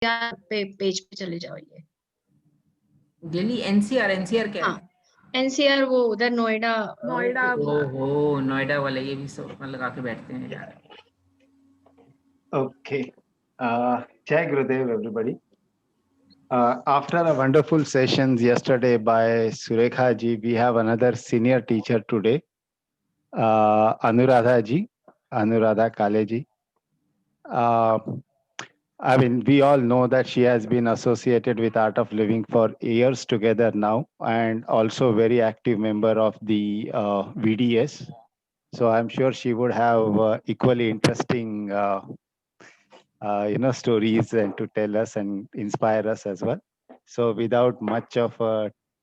पे पेज पे चले जाओ ये। दिल्ली एनसीआर क्या हाँ, है? एनसीआर वो उधर नोएडा। ओहो, नोएडा वाले ये भी सब लगा के बैठते हैं यार। Okay. Jai Gurudev, everybody. After a wonderful sessions yesterday by Surekha ji, we have another senior teacher today, Anuradha ji, Anuradha Kale ji. I mean, we all know that she has been associated with Art of Living for years together now, and also very active member of the VDS. So I'm sure she would have equally interesting stories and to tell us and inspire us as well. So without much of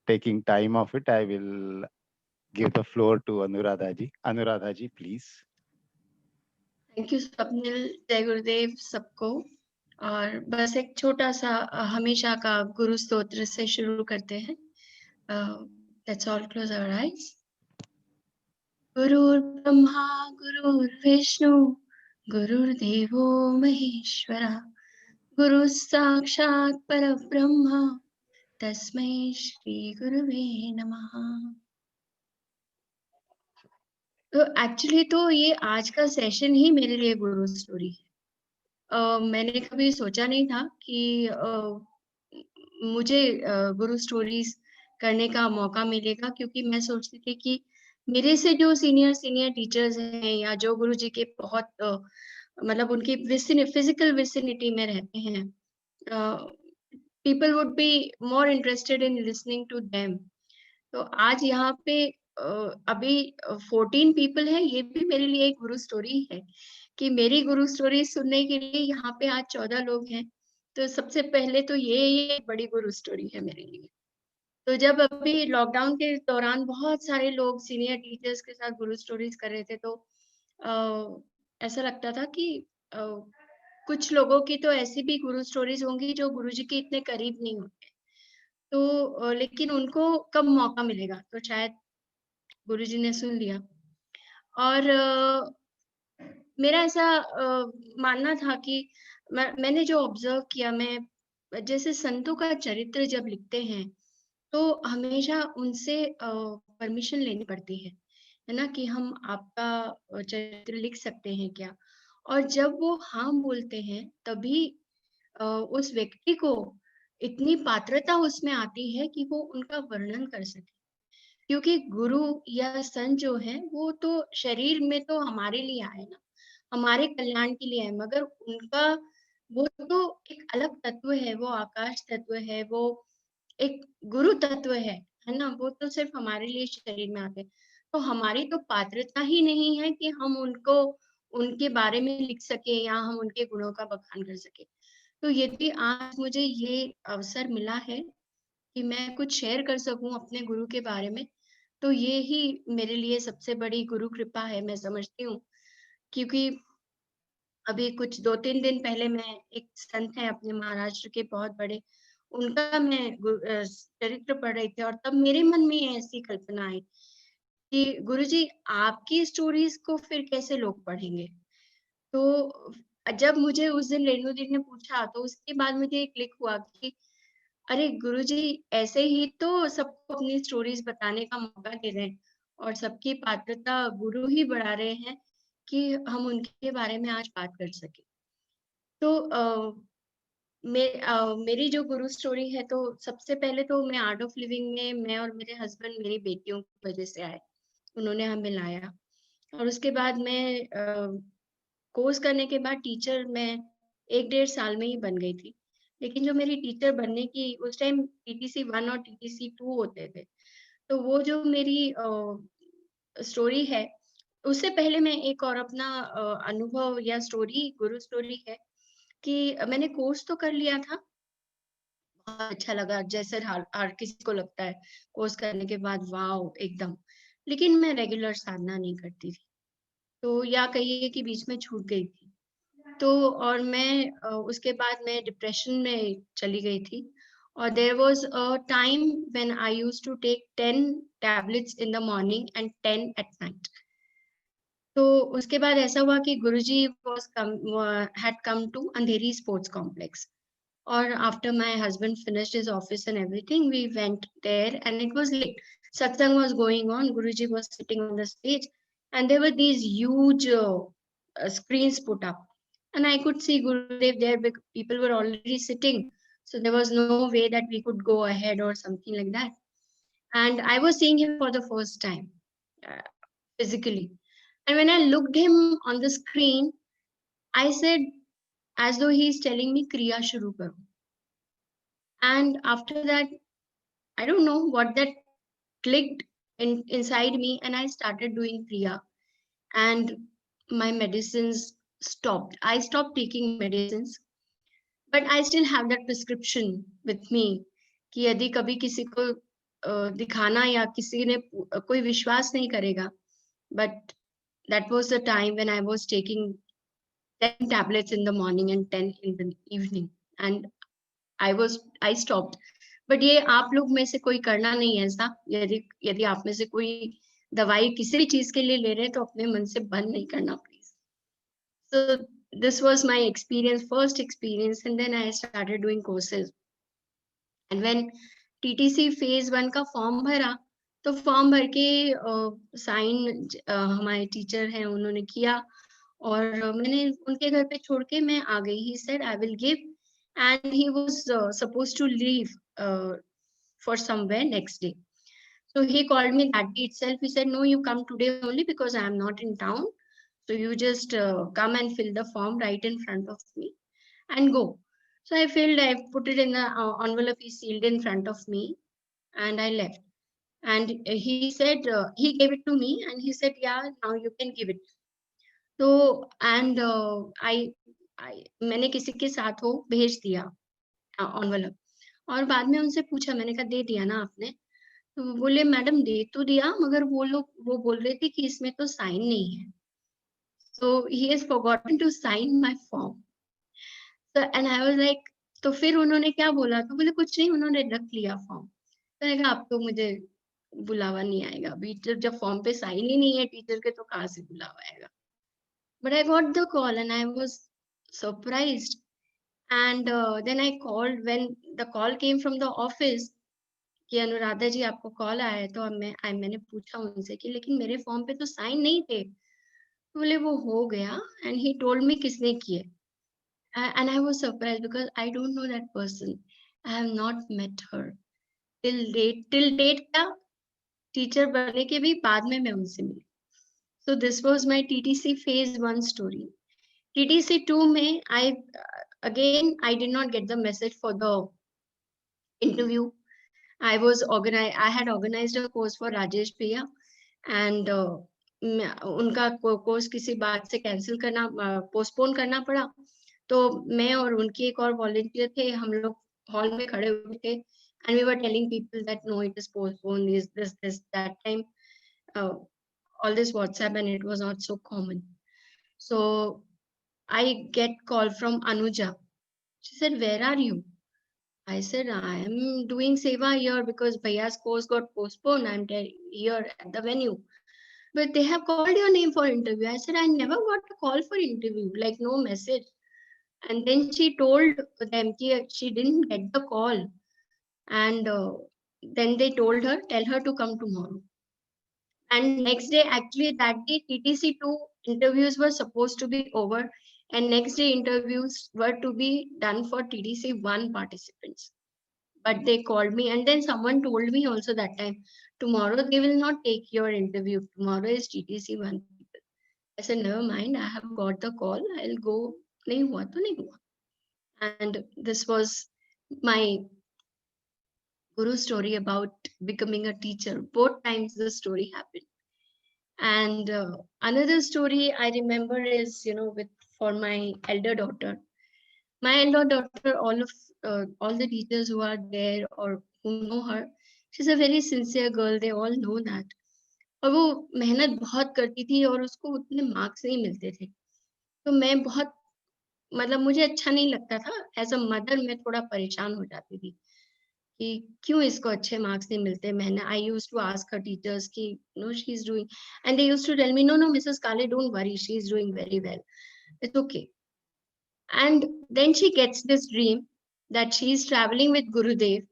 taking time of it, I will give the floor to Anuradha ji. Anuradha ji, please. Thank you Swapnil, जय गुरुदेव सबको। और बस एक छोटा सा हमेशा का गुरु स्तोत्र से शुरू करते हैं। Let's all close our eyes. गुरुर्ब्रह्मा गुरुर्विष्णु गुरुर्देवो महेश्वरा, गुरु साक्षात् परब्रह्म तस्मै श्री गुरुवे नमः। तो एक्चुअली तो ये आज का सेशन ही मेरे लिए गुरु स्टोरी है। मैंने कभी सोचा नहीं था कि मुझे गुरु स्टोरीज करने का मौका मिलेगा, क्योंकि मैं सोचती थी कि मेरे से जो सीनियर टीचर्स हैं या जो गुरुजी के बहुत मतलब उनकी फिजिकल विसिनिटी में रहते हैं, people would be more interested in listening to them. तो आज यहाँ पे अभी 14 पीपल है, ये भी मेरे लिए एक गुरु स्टोरी है कि मेरी गुरु स्टोरी सुनने के लिए यहाँ पे आज 14 लोग हैं। तो सबसे पहले तो ये बड़ी गुरु स्टोरी है मेरे लिए। तो जब अभी लॉकडाउन के दौरान बहुत सारे लोग सीनियर टीचर्स के साथ गुरु स्टोरीज कर रहे थे, तो ऐसा लगता था कि कुछ लोगों की तो ऐसी भी गुरु स्टोरीज होंगी जो गुरुजी के इतने करीब नहीं होते, तो लेकिन उनको कब मौका मिलेगा, तो शायद गुरुजी ने सुन लिया। और मेरा ऐसा मानना था कि मैंने जो ऑब्जर्व किया, मैं जैसे संतों का चरित्र जब लिखते हैं तो हमेशा उनसे परमिशन लेनी पड़ती है ना, कि हम आपका चरित्र लिख सकते हैं क्या। और जब वो हाँ बोलते हैं तभी उस व्यक्ति को इतनी पात्रता उसमें आती है कि वो उनका वर्णन कर सके। क्योंकि गुरु या संत जो है वो तो शरीर में तो हमारे लिए आए ना, हमारे कल्याण के लिए है, मगर उनका वो तो एक अलग तत्व है, वो आकाश तत्व है, वो एक गुरु तत्व है ना, वो तो सिर्फ हमारे लिए शरीर में आते हैं। तो हमारी तो पात्रता ही नहीं है कि हम उनको उनके बारे में लिख सके या हम उनके गुणों का बखान कर सके। तो यदि आज मुझे ये अवसर मिला है कि मैं कुछ शेयर कर सकूं अपने गुरु के बारे में, तो ये ही मेरे लिए सबसे बड़ी गुरु कृपा है, मैं समझती हूँ। क्योंकि अभी कुछ 2-3 दिन पहले मैं एक संत है अपने महाराष्ट्र के बहुत बड़े, उनका मैं चरित्र पढ़ रही थी और तब मेरे मन में ऐसी कल्पना आई कि गुरुजी आपकी स्टोरीज को फिर कैसे लोग पढ़ेंगे। तो जब मुझे उस दिन रेणु जी ने पूछा तो उसके बाद मुझे एक क्लिक हुआ कि अरे गुरुजी ऐसे ही तो सबको अपनी स्टोरीज बताने का मौका दे रहे हैं और सबकी पात्रता गुरु ही बढ़ा रहे हैं कि हम उनके बारे में आज बात कर सके। तो मेरी जो गुरु स्टोरी है, तो सबसे पहले तो मैं आर्ट ऑफ लिविंग में मैं और मेरे हस्बैंड मेरी बेटियों की वजह से आए, उन्होंने हमें लाया। और उसके बाद मैं कोर्स करने के बाद टीचर मैं 1 डेढ़ साल में ही बन गई थी। लेकिन जो मेरी टीचर बनने की उस टाइम टीटीसी 1 और टीटीसी 2 होते थे। तो वो जो मेरी स्टोरी है, उससे पहले मैं एक और अपना अनुभव या स्टोरी गुरु स्टोरी है कि मैंने कोर्स तो कर लिया था। बहुत अच्छा लगा, जैसे हर किसी को लगता है कोर्स करने के बाद वाओ एकदम। लेकिन मैं रेगुलर साधना नहीं करती थी। तो या कहिए कि बीच में छूट गई थी। तो और मैं उसके बाद मैं डिप्रेशन में चली गई थी और there was a time when I used to take 10 tablets in the morning and 10 at night. तो उसके बाद ऐसा हुआ कि गुरुजी had come to Andheri sports complex. Or after my husband finished his office and everything, we went there and it was late. Satsang was going on, Guruji was sitting on the stage, and there were these huge screens put up. And I could see Gurudev there because people were already sitting. So there was no way that we could go ahead or something like that. And I was seeing him for the first time, uh, physically. And when I looked him on the screen, I said, as though he's telling me Kriya Shuru Karo. And after that, I don't know what that clicked inside me, and I started doing Kriya. And my medicines stopped. I stopped taking medicines, but I still have that prescription with me कि यदि कभी किसी को दिखाना या किसी ने कोई विश्वास नहीं करेगा. But that was the time when I was taking 10 tablets in the morning and 10 in the evening, and I stopped. But ये आप लोग में से कोई करना नहीं है ऐसा. यदि यदि आप में से कोई दवाई किसी भी चीज के लिए ले रहे हैं तो अपने मन से बंद नहीं करना please. So this was my experience, first experience, and then I started doing courses. And when TTC phase 1 का फॉर्म भरा, तो फॉर्म भर के साइन हमारे टीचर हैं उन्होंने किया, और मैंने उनके घर पे छोड़ के मैं आ गई. He said I will give, and he was supposed to leave for somewhere next day. So he called me that day itself. He said, no, you come today only because I am not in town. So you just come and fill the form right in front of me and go. So I filled, I put it in the envelope he sealed in front of me, and I left. And he said, he gave it to me and he said, yeah, now you can give it. So, and मैंने किसी के साथ वो भेज दिया envelope. और बाद में उनसे पूछा, मैंने कहा दे दिया ना आपने? तो वो बोले मैडम दे तो दिया, मगर वो बोल रहे थे कि इसमें तो साइन नहीं है. So he has forgotten to sign my form. So and I was like, तो फिर उन्होंने क्या बोला? तो बोले कुछ नहीं, उन्होंने रख लिया फॉर्म. तो मैंने कहा अब तो मुझे बुलावा नहीं आएगा अभी, जब फॉर्म पे साइन ही नहीं है टीचर के तो कहाँ से बुलावा आएगा. But I got the call and I was surprised. And then I called when the call came from the office कि अनुराधा जी आपको कॉल आया है. तो अब मैंने पूछा उनसे कि लेकिन मेरे फॉर्म पे तो साइन नहीं थे. तो बोले वो हो गया, एंड ही टोल्ड मी किसने किए. And I was surprised because I don't know that person. I have not met her till date क्या, टीचर बनने के भी बाद में मैं उनसे मिली. So this was my TTC phase 1 story. TTC 2 में I again I did not get the message for the interview. I had organized a course for Rajesh Bhaiya, and उनका कोर्स किसी बात से कैंसिल करना पोस्टपोन करना पड़ा. तो मैं और उनकी एक और वॉलंटियर थे, हम लोग हॉल में खड़े हुए थे, and we were telling people that no, it is postponed, this that time all this WhatsApp, and it was not so common. So I get call from Anuja. She said, where are you? I said, I am doing seva here because Bhaiya's course got postponed. I'm here at the venue. But they have called your name for interview. I said, I never got a call for interview, like no message. And then she told them that she didn't get the call. And then they told her, tell her to come tomorrow. And next day, actually that day, TTC 2 interviews were supposed to be over. And next day interviews were to be done for TTC 1 participants. But they called me, and then someone told me also that time, tomorrow they will not take your interview. Tomorrow is TTC 1 people. I said, never mind, I have got the call. I'll go. Nahi hua to nahi hua. And this was my guru story about becoming a teacher. Both times the story happened. And another story I remember is, with for my elder daughter. My elder daughter, all the teachers who are there or who know her, she's a very sincere girl. They all know that. और वो मेहनत बहुत करती थी और उसको उतने marks नहीं मिलते थे. तो मैं बहुत मतलब मुझे अच्छा नहीं लगता था. एज अ मदर मैं थोड़ा परेशान हो जाती थी कि क्यों इसको अच्छे मार्क्स नहीं मिलते. मैंने I used to ask her teachers कि no she is doing, and they used to tell me no Mrs Kale don't worry, she is doing very well, it's okay. And then she gets this dream that she's traveling with Gurudev,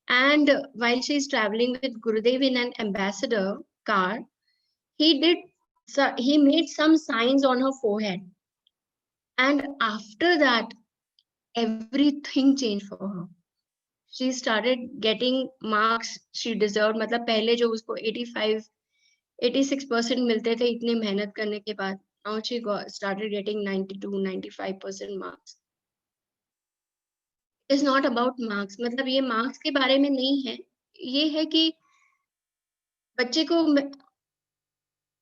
and while she's traveling with Gurudev in an ambassador car, he made some signs on her forehead, and after that everything changed for her. She started getting marks she deserved. मतलब पहले जो उसको 85 86% मिलते थे इतनी मेहनत करने के बाद, now she started getting 92 95% marks. It's not about marks, मतलब ये marks के बारे में नहीं है, ये है कि बच्चे को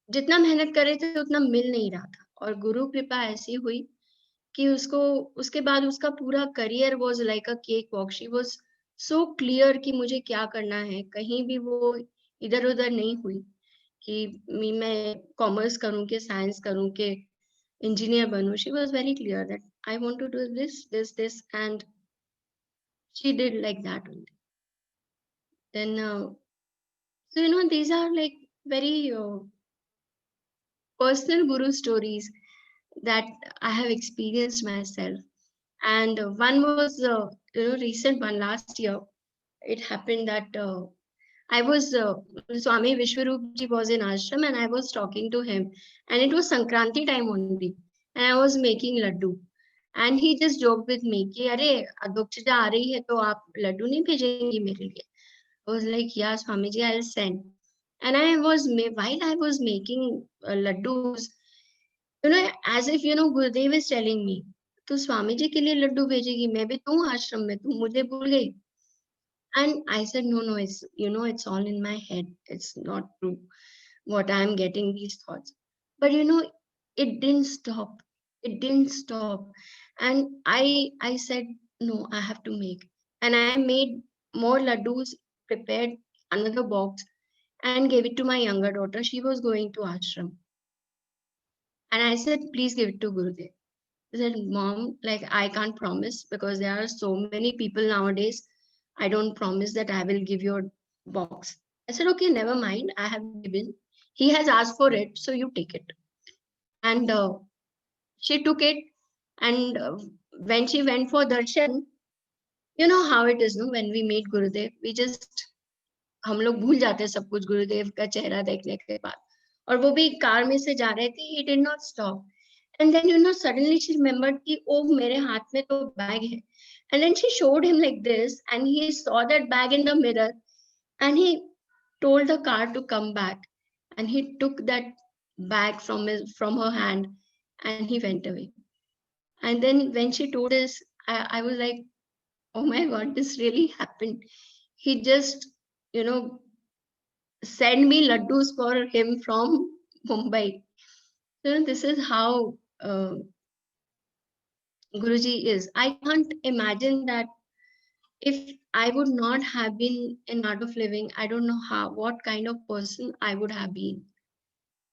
जितना मेहनत कर रहे थे उतना मिल नहीं रहा था, और गुरु कृपा ऐसी हुई कि उसको उसके बाद उसका पूरा career was like a cake walk. She was so clear कि मुझे क्या करना है, कहीं भी वो इधर उधर नहीं हुई कि मैं कॉमर्स करूं कि साइंस करूं कि इंजीनियर बनूं. She was very clear that I want to do this and she did like that only. Then so these are like very personal guru stories that I have experienced myself. And one was, recent one last year. It happened that I was, Swami Vishwarup ji was in ashram and I was talking to him. And it was Sankranti time only. And I was making laddu. And he just joked with me कि अरे अदोक्षजा आ रही है तो आप लड्डू नहीं भेजेंगी मेरे लिए. I was like, yeah, Swami ji, I'll send. And while I was making laddus, as if Gurudev is telling me, तो स्वामी जी के लिए लड्डू भेजेगी, मैं भी तो हूँ आश्रम में, तुम मुझे भूल गई. And I said, no, it's all in my head. It's not true what I'm getting these thoughts. But it didn't stop. It didn't stop. And I said, no, I have to make. And I made more laddus, prepared another box, and gave it to my younger daughter. She was going to ashram. And I said, please give it to Gurudev. I said, Mom, like I can't promise because there are so many people nowadays. I don't promise that I will give your box. I said, okay, never mind. I have given. He has asked for it, so you take it. And she took it. And when she went for darshan, you know how it is, no? When we meet Gurudev, हम लोग भूल जाते हैं सब कुछ गुरुदेव का चेहरा देखने के बाद. और वो भी कार में से जा रहे थे. He did not stop. And then, suddenly she remembered कि oh, मेरे हाथ में तो bag है. And then she showed him like this, and he saw that bag in the mirror, and he told the car to come back, and he took that bag from her hand, and he went away. And then when she told us, I was like, oh my God, this really happened. He just, sent me laddus for him from Mumbai. So this is how Guruji is. I can't imagine that if I would not have been in Art of Living, I don't know what kind of person I would have been.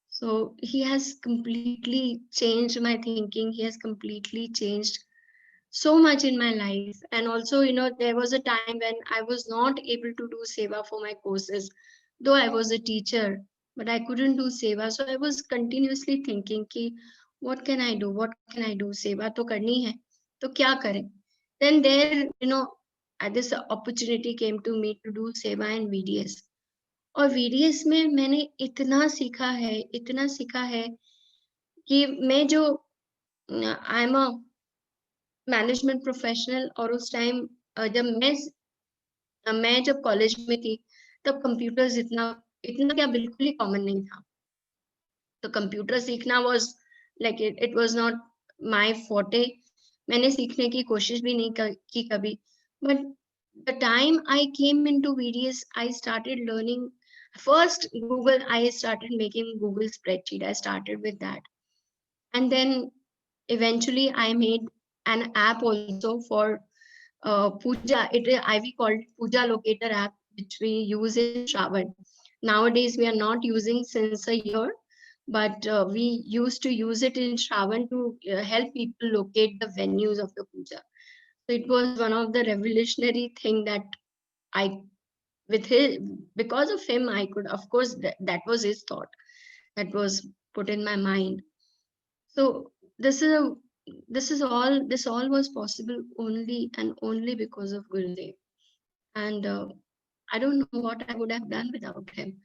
So he has completely changed my thinking. He has completely changed so much in my life. And also, there was a time when I was not able to do seva for my courses, though I was a teacher, but I couldn't do seva. So I was continuously thinking ki, what can I do? What can I do? Seva to karni hai. To kya kare? Then there, this opportunity came to me to do seva in VDS. और VDS में मैंने इतना सीखा है कि मैं जो I am a management professional, और उस टाइम जब मैं जब कॉलेज में थी तब कंप्यूटर्स इतना क्या बिल्कुल ही कॉमन नहीं था. तो कंप्यूटर सीखना was like it was not my forte. मैंने सीखने की कोशिश भी नहीं की कभी. But the time I came into VDS, I started learning. First, I started making Google spreadsheet. I started with that. And then eventually I made an app also for Puja. We called Puja Locator app, which we use in Shravan. Nowadays, we are not using since a year, but we used to use it in Shravan to help people locate the venues of the puja. So it was one of the revolutionary thing that because of him, I could, of course, that was his thought that was put in my mind. So this is this all was possible only and only because of Gurudev. And I don't know what I would have done without him.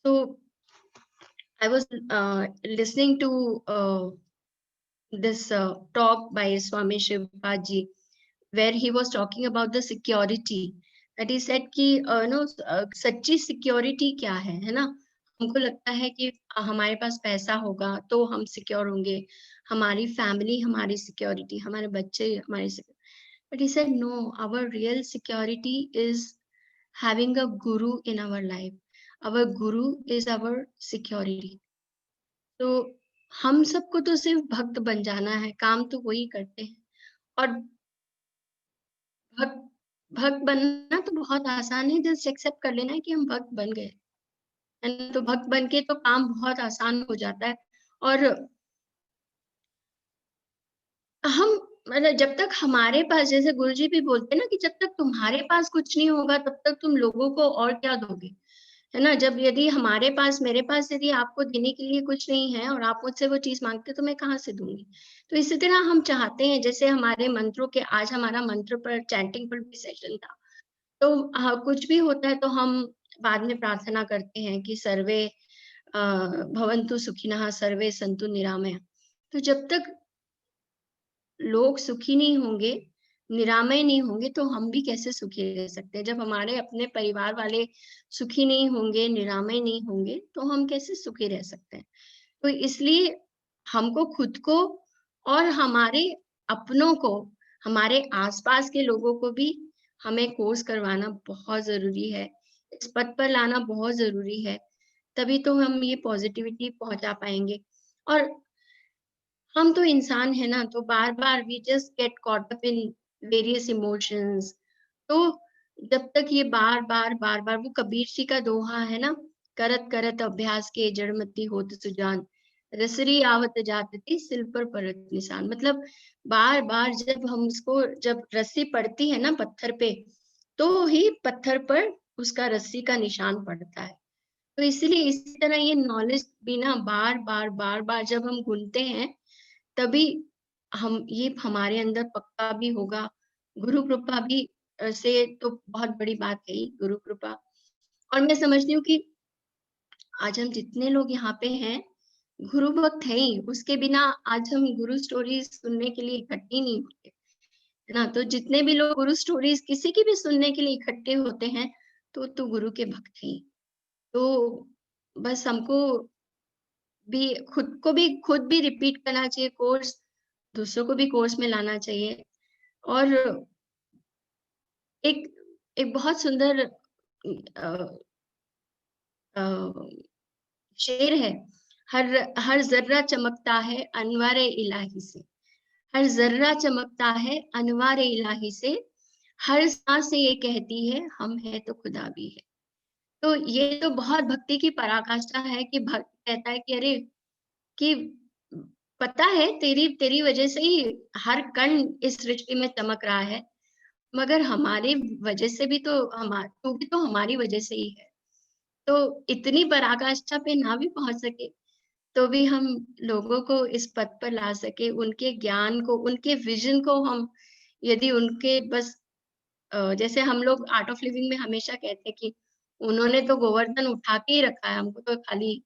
So I was listening to this talk by Swami Shivaji, where he was talking about the security. That he said कि सच्ची security क्या है ना? हमको लगता है कि हमारे पास पैसा होगा तो हम सिक्योर होंगे, हमारी फैमिली हमारी सिक्योरिटी, हमारे बच्चे हमारी security. But he said no, our real security is having a guru in our life. Our guru is our security. तो हम सबको तो सिर्फ भक्त बन जाना है, काम तो वही करते हैं. और भक्त भक्त बनना तो बहुत आसान है, जस्ट एक्सेप्ट कर लेना है कि हम भक्त बन गए. एंड तो भक्त बन के तो काम बहुत आसान हो जाता है. और हम मतलब जब तक हमारे पास, जैसे गुरुजी भी बोलते हैं ना कि जब तक तुम्हारे पास कुछ नहीं होगा तब तक तुम लोगों को और क्या दोगे, है ना? जब यदि हमारे पास, मेरे पास यदि आपको देने के लिए कुछ नहीं है और आप मुझसे वो चीज मांगते तो मैं कहाँ से दूंगी? तो इसी तरह हम चाहते हैं, जैसे हमारे मंत्रों के, आज हमारा मंत्र पर, चैंटिंग पर भी सेशन था, तो कुछ भी होता है तो हम बाद में प्रार्थना करते हैं कि सर्वे भवन्तु सुखिनः सर्वे सन्तु निरामया. तो जब तक लोग सुखी नहीं होंगे, निरामय नहीं होंगे, तो हम भी कैसे सुखी रह सकते हैं? जब हमारे अपने परिवार वाले सुखी नहीं होंगे, निरामय नहीं होंगे, तो हम कैसे सुखी रह सकते हैं? तो इसलिए हमको खुद को और हमारे अपनों को, हमारे आसपास के लोगों को भी हमें कोर्स करवाना बहुत ज़रूरी है। इस पथ पर लाना बहुत ज़रूरी है, तभी तो हम ये पॉज़िटिविटी पहुँचा पाएँगे। और हम तो इंसान हैं ना, तो बार-बार we just get caught up in various emotions. तो जब तक ये बार-बार वो कबीर जी का दोहा है ना, करत करत अभ्यास के जड़मति होत सुजान, रसरी आवत जातति सिल पर परत निशान. मतलब बार-बार जब रस्सी पड़ती है ना पत्थर पे, तो ही पत्थर पर उसका रस्सी का निशान पड़ता है. तो इसीलिए इसी तरह ये नॉलेज भी ना बार-बार जब हम गुनते हैं, तभी हम ये हमारे अंदर पक्का भी होगा. गुरु कृपा भी से तो बहुत बड़ी बात है ही, गुरु कृपा. और मैं समझती हूँ कि आज हम जितने लोग यहाँ पे हैं, गुरु भक्त हैं ही, उसके बिना आज हम गुरु स्टोरीज सुनने के लिए इकट्ठे नहीं होते, है ना? तो जितने भी लोग गुरु स्टोरीज किसी की भी सुनने के लिए इकट्ठे होते हैं, तो गुरु के भक्त हैं ही. तो बस हमको भी खुद भी रिपीट करना चाहिए कोर्स, दूसरों को भी कोर्स में लाना चाहिए. और एक एक बहुत सुंदर शेर है, हर जर्रा चमकता है अनवारे इलाही से, हर जर्रा चमकता है अनवारे इलाही से, हर सांस से ये कहती है हम है तो खुदा भी है. तो ये तो बहुत भक्ति की पराकाष्ठा है कि भक्त कहता है कि अरे, कि पता है तेरी तेरी वजह से ही हर कण इस सृष्टि में चमक रहा है, मगर हमारी वजह से भी तो तू भी तो हमारी वजह से ही है. तो इतनी पराकाष्ठा पे ना भी पहुंच सके, तो भी हम लोगों को इस पथ पर ला सके, उनके ज्ञान को, उनके विजन को हम यदि उनके बस जैसे हम लोग आर्ट ऑफ लिविंग में हमेशा कहते हैं कि उन्होंने तो गोवर्धन उठा के ही रखा है, हमको तो खाली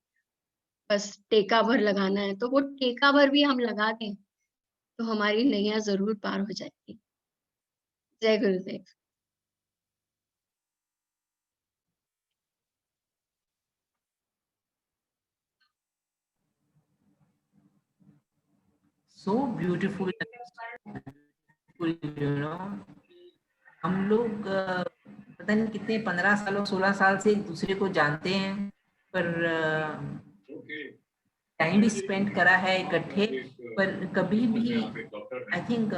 बस टेका भर लगाना है. तो वो टेका भर भी हम लगा दें, तो हमारी नैया ज़रूर पार हो जाएगी. जय गुरुदेव. So beautiful, you know. हम लोग पता नहीं कितने 15 सालों 16 साल से एक दूसरे को जानते हैं, पर टाइम भी स्पेंड करा है इकट्ठे, पर कभी भी I think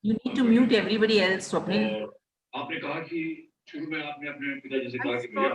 you need to mute everybody else. Swapnil, आपने कहा कि शुरू में आपने अपने पिताजी से कहा कि भैया